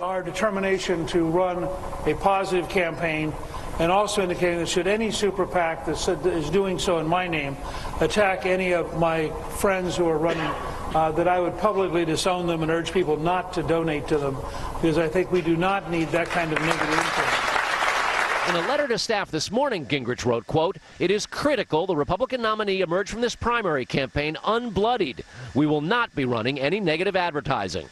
Our determination to run a positive campaign, and also indicating that should any super PAC that is doing so in my name attack any of my friends who are running, that I would publicly disown them and urge people not to donate to them, because I think we do not need that kind of negative influence. In a letter to staff this morning, Gingrich wrote, quote, "It is critical the Republican nominee emerge from this primary campaign unbloodied. We will not be running any negative advertising."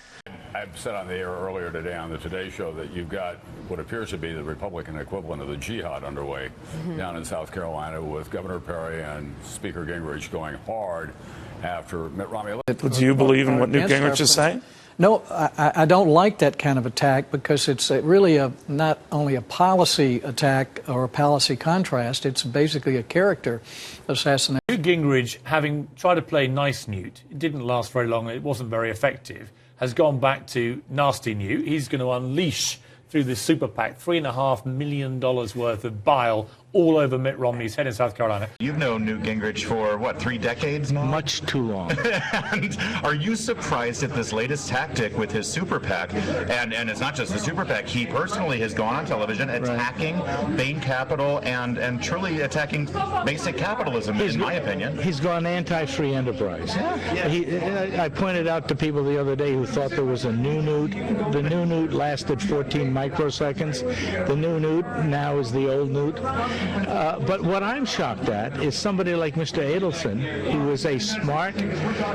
I said on the air earlier today on the Today Show that you've got what appears to be the Republican equivalent of the jihad underway down in South Carolina, with Governor Perry and Speaker Gingrich going hard after Mitt Romney. Do you believe in what Newt Gingrich is saying? No, I don't like that kind of attack, because it's really not only a policy attack or a policy contrast, it's basically a character assassination. Newt Gingrich, having tried to play nice Newt, it didn't last very long, it wasn't very effective, has gone back to nasty Newt. He's going to unleash through this super PAC $3.5 million worth of bile all over Mitt Romney's head in South Carolina. You've known Newt Gingrich for, what, 3 decades now? Much too long. And are you surprised at this latest tactic with his super PAC? And it's not just the super PAC. He personally has gone on television attacking Bain Capital and truly attacking basic capitalism, in my opinion. He's gone anti-free enterprise. Yeah. I pointed out to people the other day who thought there was a new Newt. The new Newt lasted 14 microseconds. The new Newt now is the old Newt. But what I'm shocked at is somebody like Mr. Adelson, who is a smart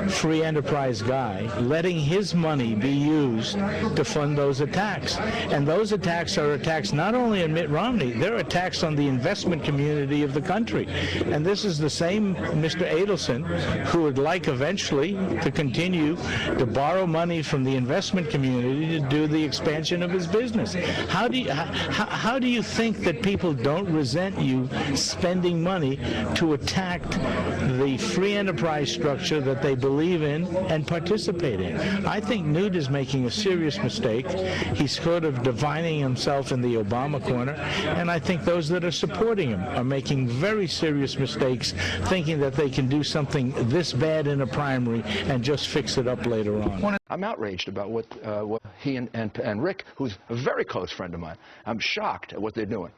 free enterprise guy, letting his money be used to fund those attacks. And those attacks are attacks not only on Mitt Romney, they're attacks on the investment community of the country. And this is the same Mr. Adelson who would like eventually to continue to borrow money from the investment community to do the expansion of his business. How do you think that people don't resent you spending money to attack the free enterprise structure that they believe in and participate in? I think Newt is making a serious mistake. He's sort of divining himself in the Obama corner, and I think those that are supporting him are making very serious mistakes, thinking that they can do something this bad in a primary and just fix it up later on. I'm outraged about what he and Rick, who's a very close friend of mine, I'm shocked at what they're doing.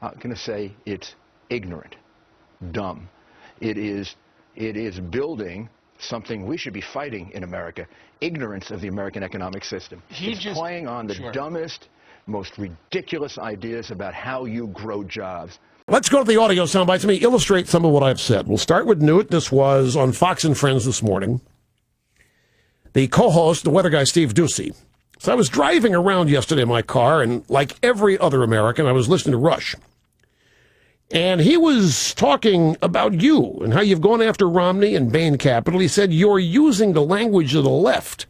I'm going to say it's ignorant, dumb. It is building something we should be fighting in America, ignorance of the American economic system. It's playing on the dumbest, most ridiculous ideas about how you grow jobs. Let's go to the audio soundbites. Let me illustrate some of what I've said. We'll start with Newt. This was on Fox and Friends this morning. The co-host, the weather guy, Steve Ducey. So I was driving around yesterday in my car, and like every other American, I was listening to Rush. And he was talking about you and how you've gone after Romney and Bain Capital. He said you're using the language of the left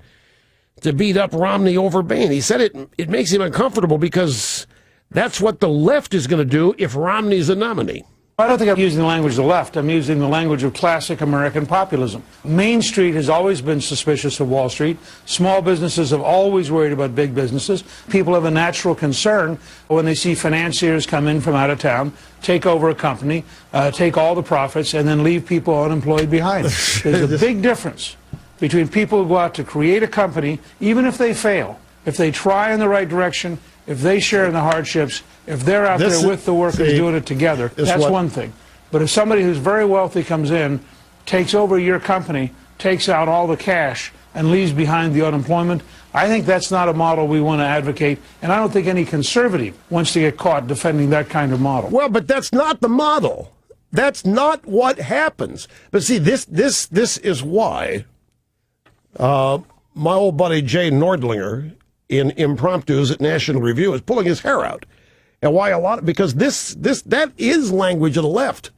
to beat up Romney over Bain. He said it makes him uncomfortable because that's what the left is going to do if Romney's a nominee. I don't think I'm using the language of the left. I'm using the language of classic American populism. Main Street has always been suspicious of Wall Street. Small businesses have always worried about big businesses. People have a natural concern when they see financiers come in from out of town, take over a company, take all the profits, and then leave people unemployed behind. There's a big difference between people who go out to create a company, even if they fail, if they try in the right direction, if they share in the hardships, if they're out there with the workers doing it together, that's one thing. But if somebody who's very wealthy comes in, takes over your company, takes out all the cash, and leaves behind the unemployment, I think that's not a model we want to advocate, and I don't think any conservative wants to get caught defending that kind of model. Well, but that's not the model. That's not what happens. But see, this is why my old buddy Jay Nordlinger in Impromptus at National Review is pulling his hair out. And why because that is language of the left.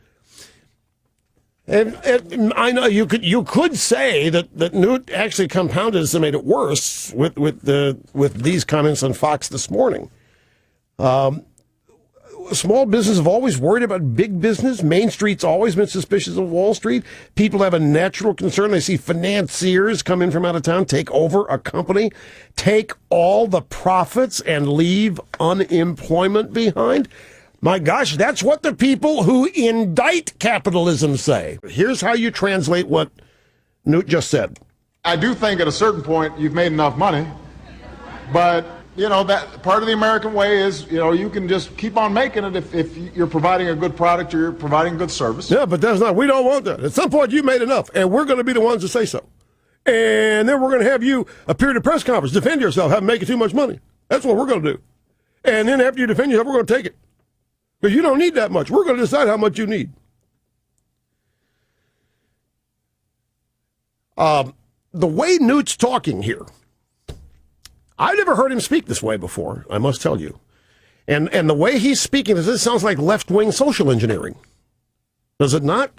And I know you could say that Newt actually compounded this and made it worse with these comments on Fox this morning. Small businesses have always worried about big business. Main Street's always been suspicious of Wall Street. People have a natural concern. They see financiers come in from out of town, take over a company, take all the profits, and leave unemployment behind. My gosh, that's what the people who indict capitalism say. Here's how you translate what Newt just said. I do think at a certain point you've made enough money But, you know, that part of the American way is, you know, you can just keep on making it if you're providing a good product or you're providing a good service. Yeah, but that's not, we don't want that. At some point, you made enough, and we're going to be the ones to say so. And then we're going to have you appear at a press conference, defend yourself, have making too much money. That's what we're going to do. And then after you defend yourself, we're going to take it. Because you don't need that much. We're going to decide how much you need. The way Newt's talking here, I've never heard him speak this way before, I must tell you. And the way he's speaking, this sounds like left-wing social engineering. Does it not?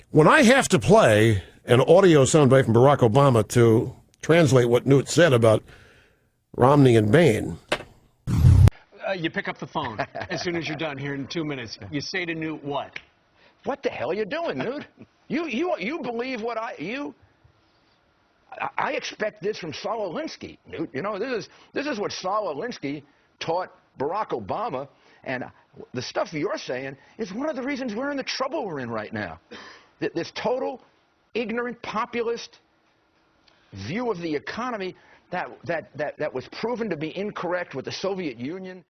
When I have to play an audio soundbite from Barack Obama to translate what Newt said about Romney and Bain. You pick up the phone as soon as you're done here in 2 minutes. You say to Newt what? What the hell are you doing, Newt? You believe what I expect this from Saul Alinsky, Newt. You know, this is what Saul Alinsky taught Barack Obama, and the stuff you're saying is one of the reasons we're in the trouble we're in right now. This total ignorant populist view of the economy that was proven to be incorrect with the Soviet Union.